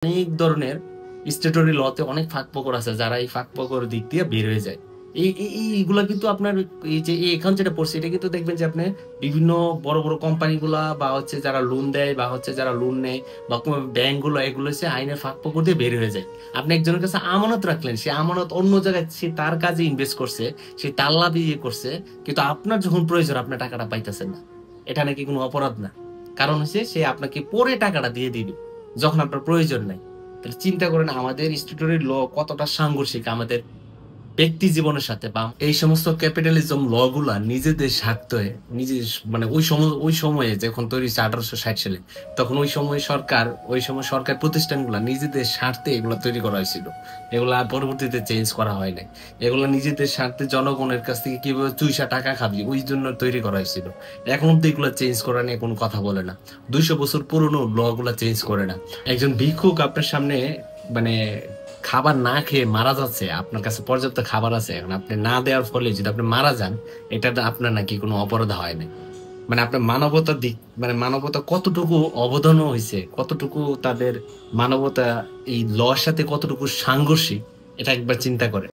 অনেক ধরনের স্ট্যাটুটরি লতে অনেক ফাঁক-ফোকর আছে যারা এই ফাঁক-ফোকর দিক দিয়ে বের হয়ে যায়। এইগুলা কিন্তু আপনার এই যে এখন যেটা পড়ছে এটা কিন্তু দেখবেন যে আপনি বিভিন্ন বড় কোম্পানিগুলা বা হচ্ছে যারা লোন দেয় বা হচ্ছে যারা লোন নেয় বা ব্যাংকগুলো এগুলো হচ্ছে আইনের ফাঁক-ফোকর দিয়ে বের হয়ে যায়। আপনি একজনের কাছে আমানত রাখলেন, সে আমানত অন্য জায়গায় সে তার কাজে ইনভেস্ট করছে, সে তার লাভ ইয়ে করছে। কিন্তু আপনার যখন প্রয়োজন আপনি টাকাটা পাইতেছেন না। এটা নাকি কোনো অপরাধ না। কারণ হচ্ছে সে আপনাকে পরে টাকাটা দিয়ে দিবে। যখন আপনার প্রয়োজন নাই। তাহলে চিন্তা করেন আমাদের স্ট্যাটুটরি ল কতটা সাংঘর্ষিক আমাদের ব্যক্তি জীবনের সাথে বা এই সমস্ত ক্যাপিটালিজম ল গুলা নিজেদের স্বার্থে নিজে মানে ওই সময়ে যখন তৈরি হয়েছে 1860 সালে তখন ওই সময় সরকার প্রতিষ্ঠানগুলা নিজেদের স্বার্থে এগুলা তৈরি করা হয়েছিল। এগুলা পরবর্তীতে চেঞ্জ করা হয় নাই। এগুলা নিজেদের স্বার্থে জনগণের কাছ থেকে কিভাবে চুইসা টাকা খাবি ওই জন্য তৈরি করা হয়েছিল। এখন অব্দি এগুলা চেঞ্জ করা নিয়ে কোনো কথা বলে না। 200 বছর পুরনো ল গুলা চেঞ্জ করে না। একজন ভিক্ষুক আপনার সামনে মানে খাবার না খেয়ে মারা যাচ্ছে, আপনার কাছে পর্যাপ্ত খাবার আছে, এখন আপনি না দেওয়ার ফলে যদি আপনি মারা যান, এটা আপনার নাকি কোনো অপরাধ হয় না। মানে আপনার মানবতার দিক মানে মানবতা কতটুকু অবদান হয়েছে, কতটুকু তাদের মানবতা এই লর সাথে কতটুকু সাংঘর্ষিক, এটা একবার চিন্তা করে।